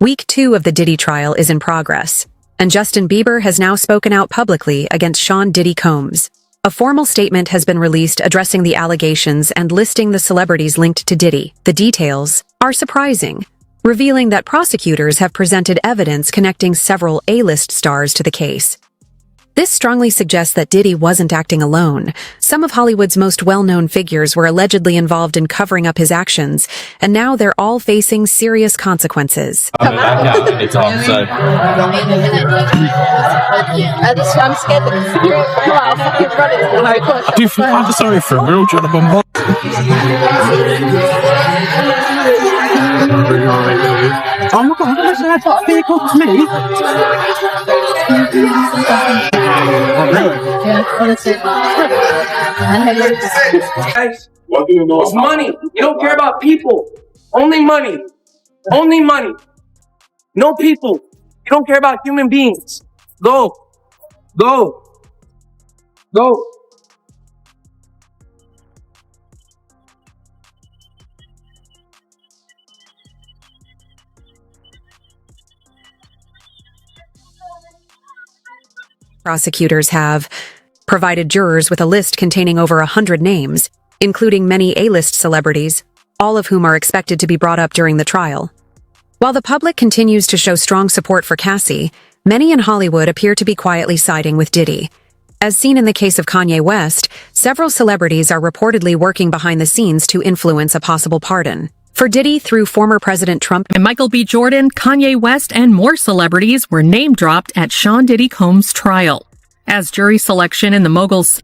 Week 2 of the Diddy trial is in progress, and Justin Bieber has now spoken out publicly against Sean Diddy Combs. A formal statement has been released addressing the allegations and listing the celebrities linked to Diddy. The details are surprising, revealing that prosecutors have presented evidence connecting several A-list stars to the case. This strongly suggests that Diddy wasn't acting alone. Some of Hollywood's most well-known figures were allegedly involved in covering up his actions, and now they're all facing serious consequences. I'm scared I'm sorry for real, trying to bombard. Oh my God, that's not vehicle to me. It's money. You don't care about people. Only money. Only money. No people. You don't care about human beings. Go. Go. Go. Prosecutors have provided jurors with a list containing over 100 names, including many A-list celebrities, all of whom are expected to be brought up during the trial. While the public continues to show strong support for Cassie, many in Hollywood appear to be quietly siding with Diddy. As seen in the case of Kanye West, several celebrities are reportedly working behind the scenes to influence a possible pardon. For Diddy, through former President Trump and Michael B. Jordan, Kanye West, and more celebrities were name-dropped at Sean Diddy Combs' trial. As jury selection in the mogul's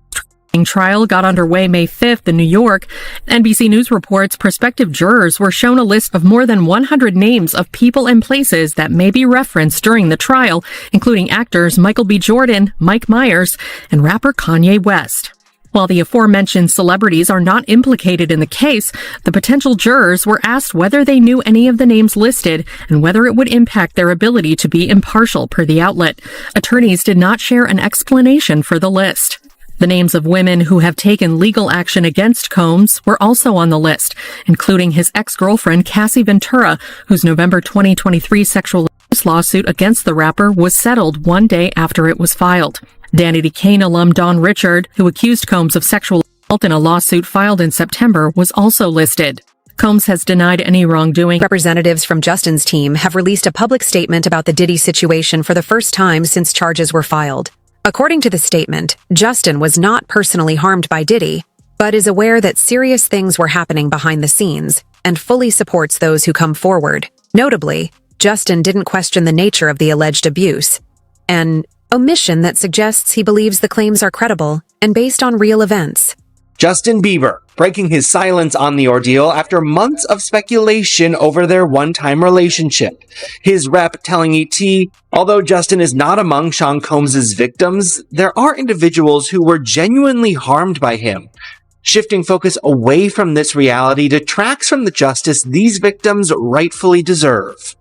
trial got underway May 5th in New York, NBC News reports prospective jurors were shown a list of more than 100 names of people and places that may be referenced during the trial, including actors Michael B. Jordan, Mike Myers, and rapper Kanye West. While the aforementioned celebrities are not implicated in the case, the potential jurors were asked whether they knew any of the names listed and whether it would impact their ability to be impartial, per the outlet. Attorneys did not share an explanation for the list. The names of women who have taken legal action against Combs were also on the list, including his ex-girlfriend Cassie Ventura, whose November 2023 sexual abuse lawsuit against the rapper was settled one day after it was filed. Danity Kane alum Don Richard, who accused Combs of sexual assault in a lawsuit filed in September, was also listed. Combs has denied any wrongdoing. Representatives from Justin's team have released a public statement about the Diddy situation for the first time since charges were filed. According to the statement, Justin was not personally harmed by Diddy, but is aware that serious things were happening behind the scenes and fully supports those who come forward. Notably, Justin didn't question the nature of the alleged abuse, an omission that suggests he believes the claims are credible and based on real events. Justin Bieber breaking his silence on the ordeal after months of speculation over their one-time relationship. His rep telling ET, although Justin is not among Sean Combs' victims, there are individuals who were genuinely harmed by him. Shifting focus away from this reality detracts from the justice these victims rightfully deserve.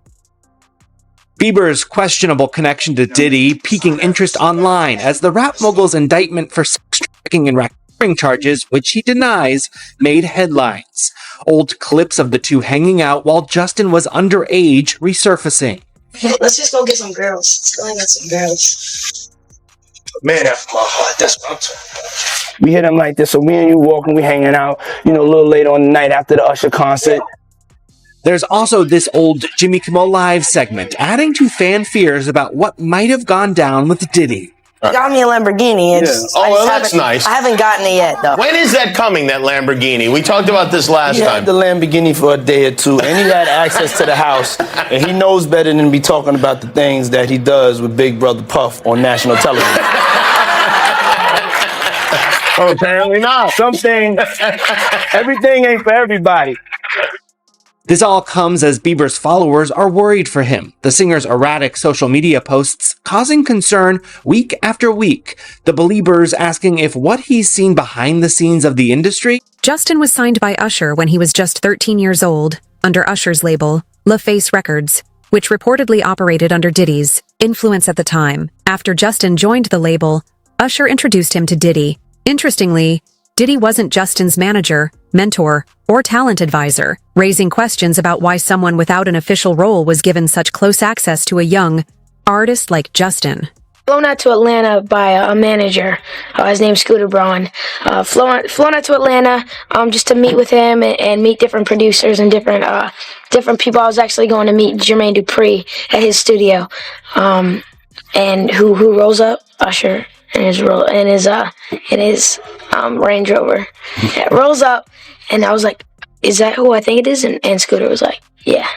Bieber's questionable connection to Diddy piquing interest online as the rap mogul's indictment for sex trafficking and racketeering charges, which he denies, made headlines. Old clips of the two hanging out while Justin was underage resurfacing. Let's just go get some girls. Let's go and get some girls. Man after my heart, that's what I'm talking about. We hit him like this, so me and you walking, we hanging out, a little later on the night after the Usher concert. There's also this old Jimmy Kimmel Live segment, adding to fan fears about what might have gone down with Diddy. Got me a Lamborghini. That's nice. I haven't gotten it yet, though. When is that coming, that Lamborghini? We talked about this last He time. had the Lamborghini for a day or two, and he had access to the house, and he knows better than to be talking about the things that he does with Big Brother Puff on national television. Oh, apparently not. Everything ain't for everybody. This all comes as Bieber's followers are worried for him, the singer's erratic social media posts causing concern week after week, the Beliebers asking if what he's seen behind the scenes of the industry. Justin was signed by Usher when he was just 13 years old, under Usher's label, LaFace Records, which reportedly operated under Diddy's influence at the time. After Justin joined the label, Usher introduced him to Diddy. Interestingly, Diddy wasn't Justin's manager, mentor, or talent advisor, raising questions about why someone without an official role was given such close access to a young artist like Justin. Flown out to Atlanta by a manager. His name's Scooter Braun. Flown out to Atlanta just to meet with him and meet different producers and different people. I was actually going to meet Jermaine Dupri at his studio. And who rolls up? Usher in his Range Rover. It rolls up, and I was like, "Is that who I think it is?" And Scooter was like, "Yeah."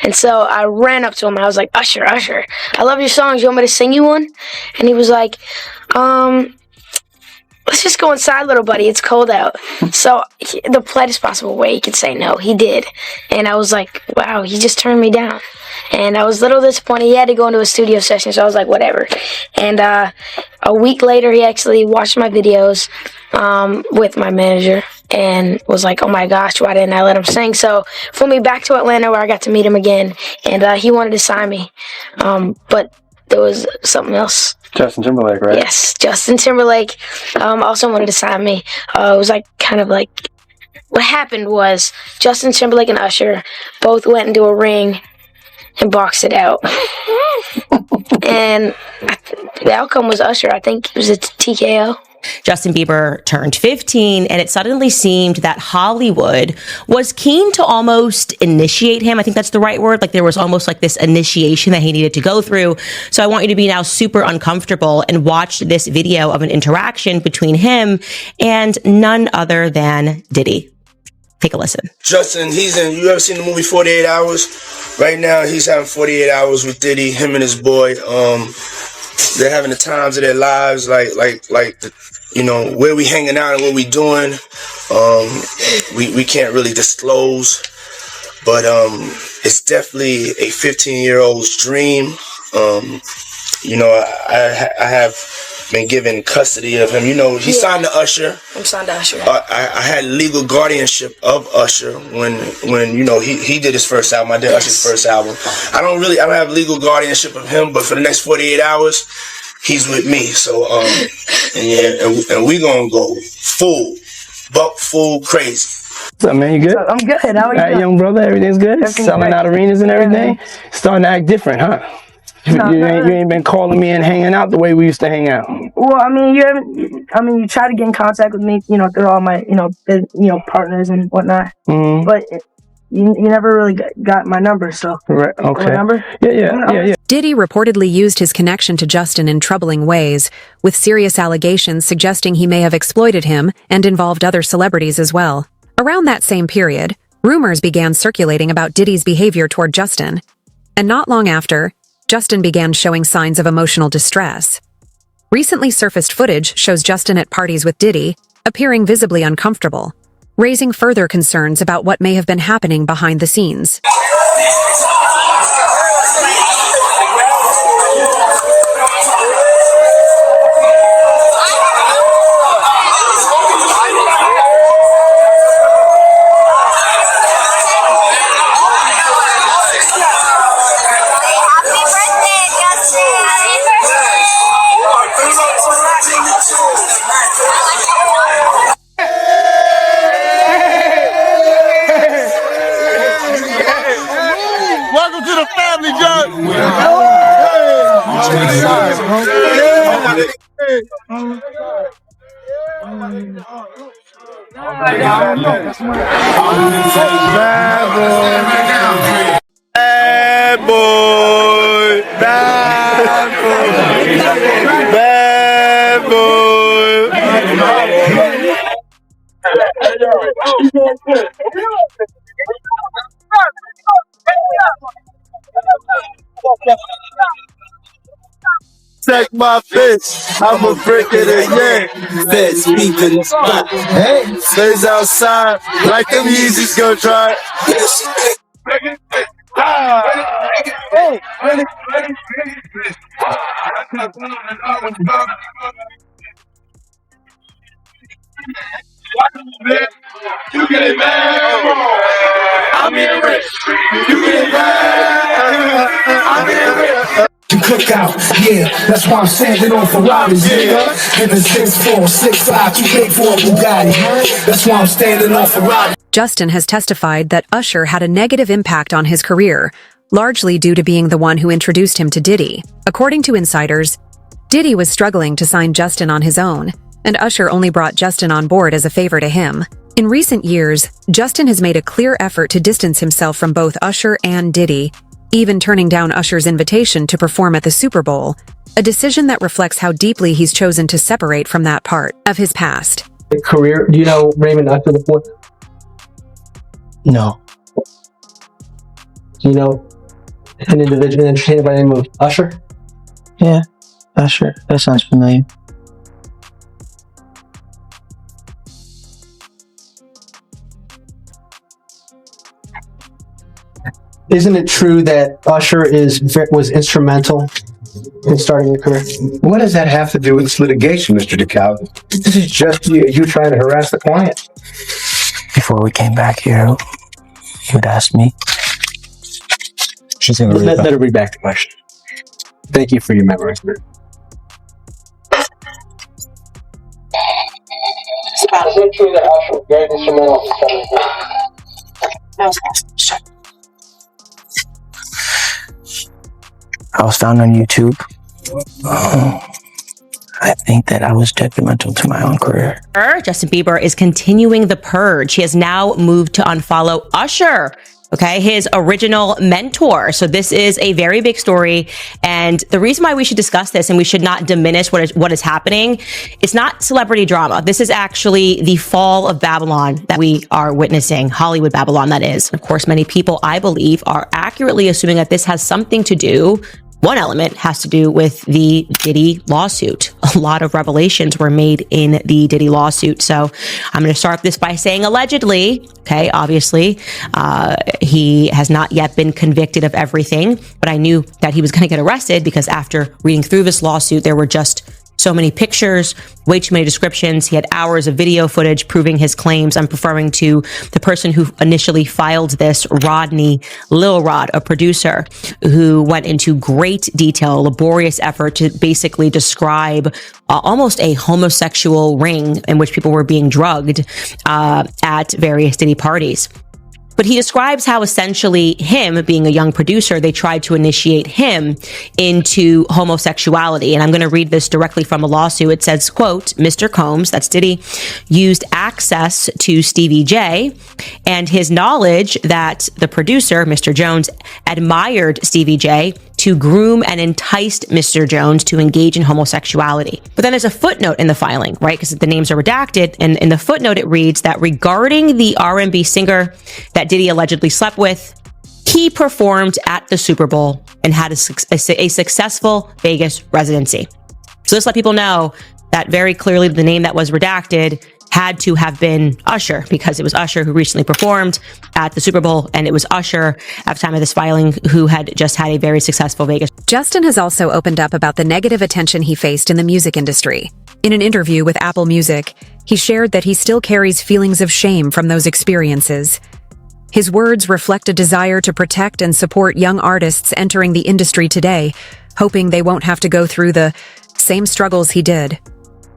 And so I ran up to him and I was like, Usher, I love your songs. You want me to sing you one? And he was like, let's just go inside, little buddy. It's cold out. So the politest possible way he could say no, he did. And I was like, wow, he just turned me down. And I was a little disappointed. He had to go into a studio session, so I was like, whatever. And a week later, he actually watched my videos with my manager and was like, oh my gosh, why didn't I let him sing? So flew me back to Atlanta where I got to meet him again, and he wanted to sign me. But there was something else. Justin Timberlake, right? Yes, Justin Timberlake also wanted to sign me. It was like kind of like what happened was Justin Timberlake and Usher both went into a ring and boxed it out. And the outcome was Usher. I think it was a TKO. Justin Bieber turned 15, and it suddenly seemed that Hollywood was keen to almost initiate him. I think that's the right word. Like there was almost like this initiation that he needed to go through. So I want you to be now super uncomfortable and watch this video of an interaction between him and none other than Diddy. Take a listen. Justin, you ever seen the movie 48 Hours? Right now, he's having 48 hours with Diddy, him and his boy. They're having the times of their lives, like where we hanging out and what we doing. We can't really disclose, but it's definitely a 15-year-old's dream. I have been given custody of him. He signed to Usher. I'm signed to Usher. I had legal guardianship of Usher when he did his first album. I did Usher's first album. I don't have legal guardianship of him, but for the next 48 hours, he's with me. So and we gonna go full crazy. What's up, man? You good? I'm good. How are you? All right, young brother, everything's good? Selling out arenas and everything? Starting to act different, huh? You ain't been calling me and hanging out the way we used to hang out. Well, you tried to get in contact with me, through all my, partners and whatnot. Mm-hmm. But you never really got my number, so. Right, okay. My number? Yeah. Diddy reportedly used his connection to Justin in troubling ways, with serious allegations suggesting he may have exploited him and involved other celebrities as well. Around that same period, rumors began circulating about Diddy's behavior toward Justin. And not long after, Justin began showing signs of emotional distress. Recently surfaced footage shows Justin at parties with Diddy, appearing visibly uncomfortable, raising further concerns about what may have been happening behind the scenes. Welcome to the family, John. Bad boy, bad boy, bad boy. Take my bitch, I'ma break it again. Bitch, beep in the spot. Hey, stays outside like them Yeezys go try. You get it mad. I'm in rich. You get it mad. I'm in rich. Cookout, yeah, that's why I'm standing on Ferraris, yeah. In the 6'4", 6'5", too big for a Bugatti. That's why I'm standing on Ferraris. Justin has testified that Usher had a negative impact on his career, largely due to being the one who introduced him to Diddy. According to insiders, Diddy was struggling to sign Justin on his own, and Usher only brought Justin on board as a favor to him. In recent years, Justin has made a clear effort to distance himself from both Usher and Diddy, even turning down Usher's invitation to perform at the Super Bowl, a decision that reflects how deeply he's chosen to separate from that part of his past. Career, do you know Raymond Usher the Fourth? No. Do you know an individual entertainer by the name of Usher? Yeah, Usher. That sounds familiar. Isn't it true that Usher was instrumental in starting your career? What does that have to do with this litigation, Mr. DeKalb? This is just you trying to harass the client. Before we came back here, you would ask me. She's going to let her read back the question. Thank you for your memory. It's about is it true that Usher was very instrumental in starting? I was found on YouTube. I think that I was detrimental to my own career. Justin Bieber is continuing the purge. He has now moved to unfollow Usher, okay, his original mentor. So this is a very big story. And the reason why we should discuss this and we should not diminish what is happening, it's not celebrity drama. This is actually the fall of Babylon that we are witnessing, Hollywood Babylon, that is. Of course, many people, I believe, are accurately assuming that this has something to do. One element has to do with the Diddy lawsuit. A lot of revelations were made in the Diddy lawsuit. So I'm going to start this by saying allegedly, okay, obviously, he has not yet been convicted of everything, but I knew that he was going to get arrested because after reading through this lawsuit, there were just so many pictures, way too many descriptions. He had hours of video footage proving his claims. I'm referring to the person who initially filed this, Rodney Lil Rod, a producer who went into great detail, laborious effort to basically describe almost a homosexual ring in which people were being drugged at various Diddy parties. But he describes how essentially him being a young producer, they tried to initiate him into homosexuality. And I'm going to read this directly from a lawsuit. It says, quote, Mr. Combs, that's Diddy, used access to Stevie J and his knowledge that the producer, Mr. Jones, admired Stevie J to groom and enticed Mr. Jones to engage in homosexuality. But then there's a footnote in the filing, right? Because the names are redacted. And in the footnote, it reads that regarding the R&B singer that Diddy allegedly slept with, he performed at the Super Bowl and had a successful Vegas residency. So let's let people know that very clearly the name that was redacted had to have been Usher, because it was Usher who recently performed at the Super Bowl, and it was Usher at the time of this filing who had just had a very successful Vegas. Justin has also opened up about the negative attention he faced in the music industry. In an interview with Apple Music, he shared that he still carries feelings of shame from those experiences. His words reflect a desire to protect and support young artists entering the industry today, hoping they won't have to go through the same struggles he did.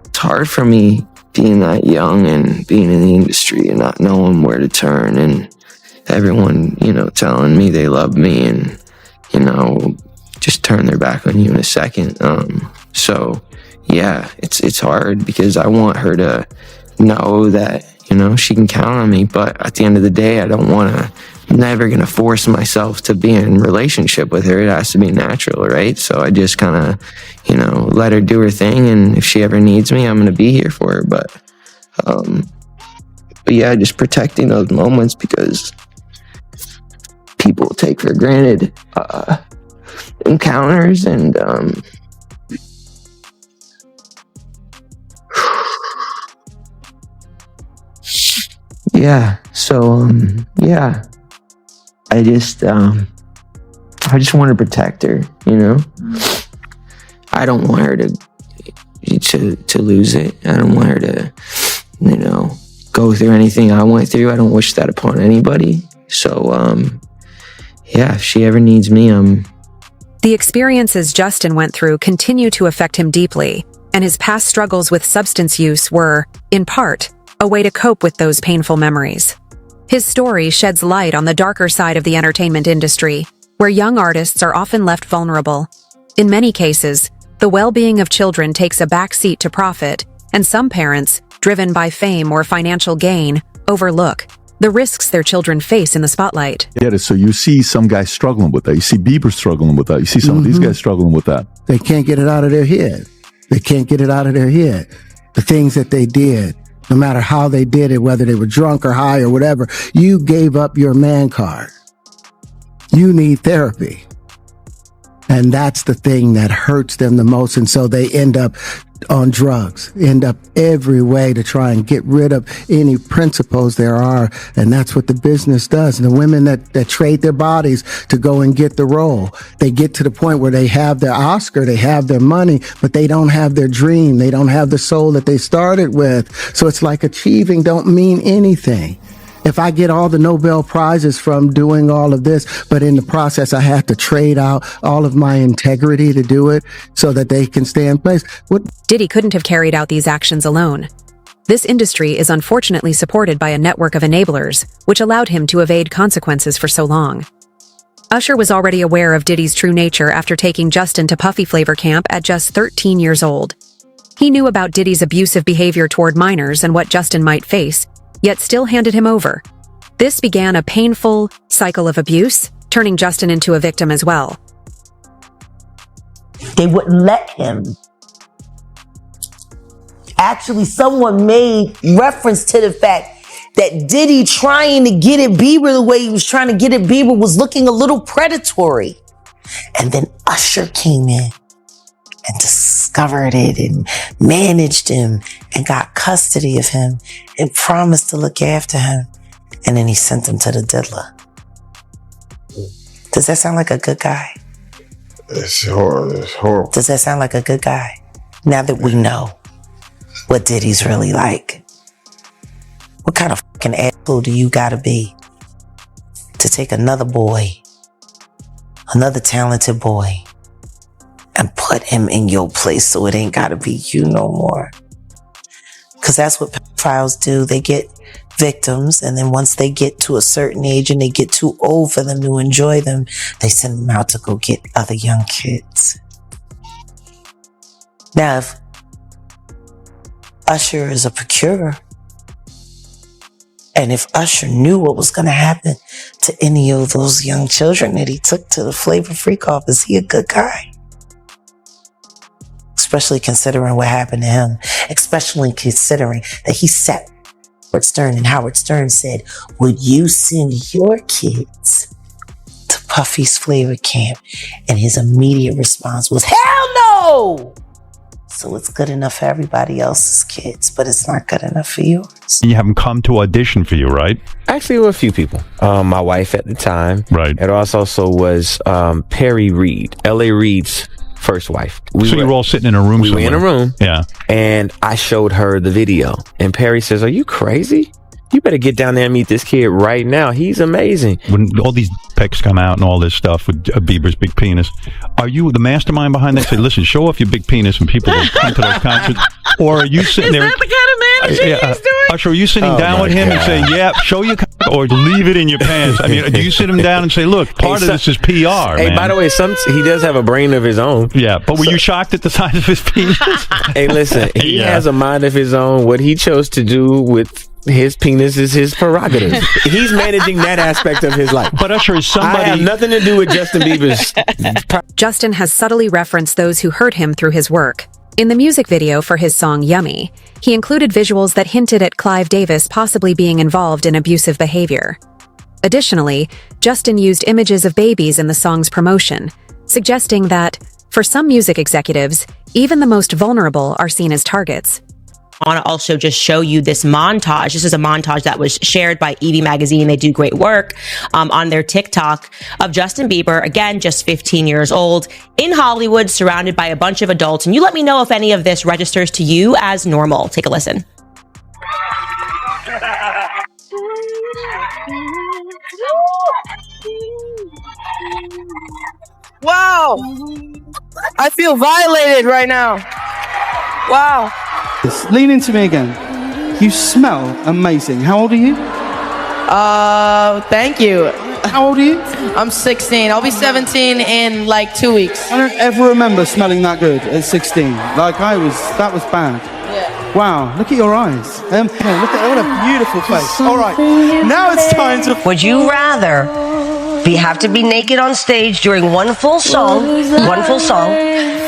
It's hard for me being that young and being in the industry and not knowing where to turn, and everyone, telling me they love me and, just turn their back on you in a second. So yeah, it's hard because I want her to know that, she can count on me, but at the end of the day, I'm never going to force myself to be in a relationship with her. It has to be natural, right? So I just kind of, let her do her thing. And if she ever needs me, I'm going to be here for her. But yeah, just protecting those moments because people take for granted encounters and yeah. So yeah. I just want to protect her, I don't want her to lose it. I don't want her to, go through anything I went through. I don't wish that upon anybody. So, yeah, if she ever needs me, I'm The experiences Justin went through continue to affect him deeply, and his past struggles with substance use were, in part, a way to cope with those painful memories. His story sheds light on the darker side of the entertainment industry, where young artists are often left vulnerable. In many cases, the well-being of children takes a backseat to profit, and some parents, driven by fame or financial gain, overlook the risks their children face in the spotlight. Get it? So you see some guys struggling with that. You see Bieber struggling with that. You see some of these guys struggling with that. They can't get it out of their head. They can't get it out of their head. The things that they did, no matter how they did it, whether they were drunk or high or whatever, you gave up your man card. You need therapy. And that's the thing that hurts them the most. And so they end up on drugs, end up every way to try and get rid of any principles there are. And that's what the business does. And the women that trade their bodies to go and get the role, they get to the point where they have their Oscar, they have their money, but they don't have their dream. They don't have the soul that they started with. So it's like achieving don't mean anything. If I get all the Nobel Prizes from doing all of this, but in the process, I have to trade out all of my integrity to do it so that they can stay in place. Diddy couldn't have carried out these actions alone. This industry is unfortunately supported by a network of enablers, which allowed him to evade consequences for so long. Usher was already aware of Diddy's true nature after taking Justin to Puffy Flavor Camp at just 13 years old. He knew about Diddy's abusive behavior toward minors and what Justin might face, yet still handed him over. This began a painful cycle of abuse, turning Justin into a victim as well. They wouldn't let him. Actually, someone made reference to the fact that Diddy trying to get at Bieber the way he was trying to get at Bieber was looking a little predatory. And then Usher came in and discovered it and managed him and got custody of him and promised to look after him. And then he sent him to the diddler. Does that sound like a good guy? It's horrible. It's horrible. Does that sound like a good guy? Now that we know what Diddy's really like, what kind of fucking asshole do you gotta be to take another boy, another talented boy, and put him in your place so it ain't gotta be you no more? Because that's what pedophiles do. They get victims, and then once they get to a certain age and they get too old for them to enjoy them, they send them out to go get other young kids. Now, if Usher is a procurer, and if Usher knew what was going to happen to any of those young children that he took to the Flavor Freak off, is he a good guy? Especially considering what happened to him. Especially considering that he sat Howard Stern, and Howard Stern said, would you send your kids to Puffy's Flavor Camp? And his immediate response was, hell no! So it's good enough for everybody else's kids, but it's not good enough for yours. You have them come to audition for you, right? Actually, there were a few people. My wife at the time. Right. It also was Perry Reed, L.A. Reid's first wife. So you were all sitting in a room We somewhere. were in a room. Yeah. And I showed her the video. And Perry says, are you crazy? You better get down there and meet this kid right now. He's amazing. When all these pics come out and all this stuff with Bieber's big penis, are you the mastermind behind that? Say, listen, show off your big penis and people will come to those concerts. Or are you sitting there? Is that the kind of managing he's doing? Usher, are you sitting down with him and saying, yeah, show your or leave it in your pants? I mean, do you sit him down and say, look, part of this is PR, Hey, man. by the way, he does have a brain of his own. Yeah, but were you shocked at the size of his penis? Hey, listen, he has a mind of his own. What he chose to do with his penis is his prerogative. He's managing that aspect of his life. But Usher is somebody... I have nothing to do with Justin Bieber's... Justin has subtly referenced those who hurt him through his work. In the music video for his song Yummy, he included visuals that hinted at Clive Davis possibly being involved in abusive behavior. Additionally, Justin used images of babies in the song's promotion, suggesting that, for some music executives, even the most vulnerable are seen as targets. I want to also just show you this montage. This is a montage that was shared by Evie Magazine. They do great work on their TikTok of Justin Bieber, again, just 15 years old, in Hollywood, surrounded by a bunch of adults. And you let me know if any of this registers to you as normal. Take a listen. Wow. I feel violated right now. Wow. Lean into me again. You smell amazing. How old are you? Thank you. How old are you? I'm 16. I'll be 17 in like 2 weeks. I don't ever remember smelling that good at 16. Like that was bad. Yeah. Wow, look at your eyes. Look at what a beautiful face. All right, now it's time to... Would you rather have to be naked on stage during one full song,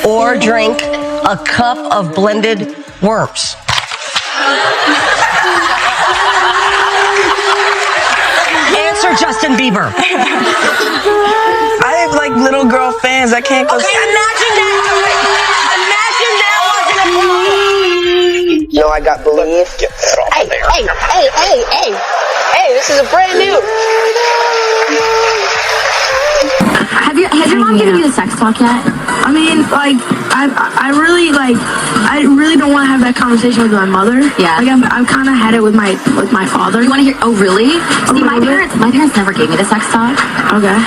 or drink a cup of blended worms? Answer Justin Bieber. I have like little girl fans. I can't go. Okay, imagine that wasn't a problem. No, I got believe. Get that off there. Hey, this is a brand new. Has your mom given you the sex talk yet? I mean, like, I really don't want to have that conversation with my mother. Yeah. Like, I've kind of had it with my father. You want to hear? Oh, really? See, my parents never gave me the sex talk. Okay.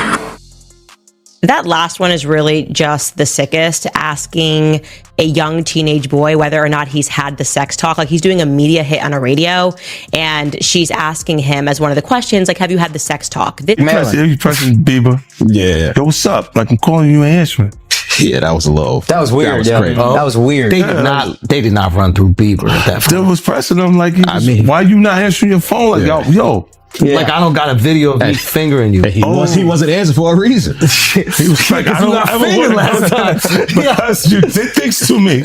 That last one is really just the sickest, asking a young teenage boy whether or not he's had the sex talk. Like, he's doing a media hit on a radio, and she's asking him as one of the questions, like, have you had the sex talk? You pressing Bieber? Yeah. Yo, what's up? Like, I'm calling you and answering. Yeah, that was low. That was weird. That was weird. They did not run through Bieber at that point. They was pressing him like, why you not answering your phone? Like, yo. Yeah. Like, I don't got a video of me fingering you. He wasn't answering for a reason. He was like, I don't got fingered last time. Because you did things to me.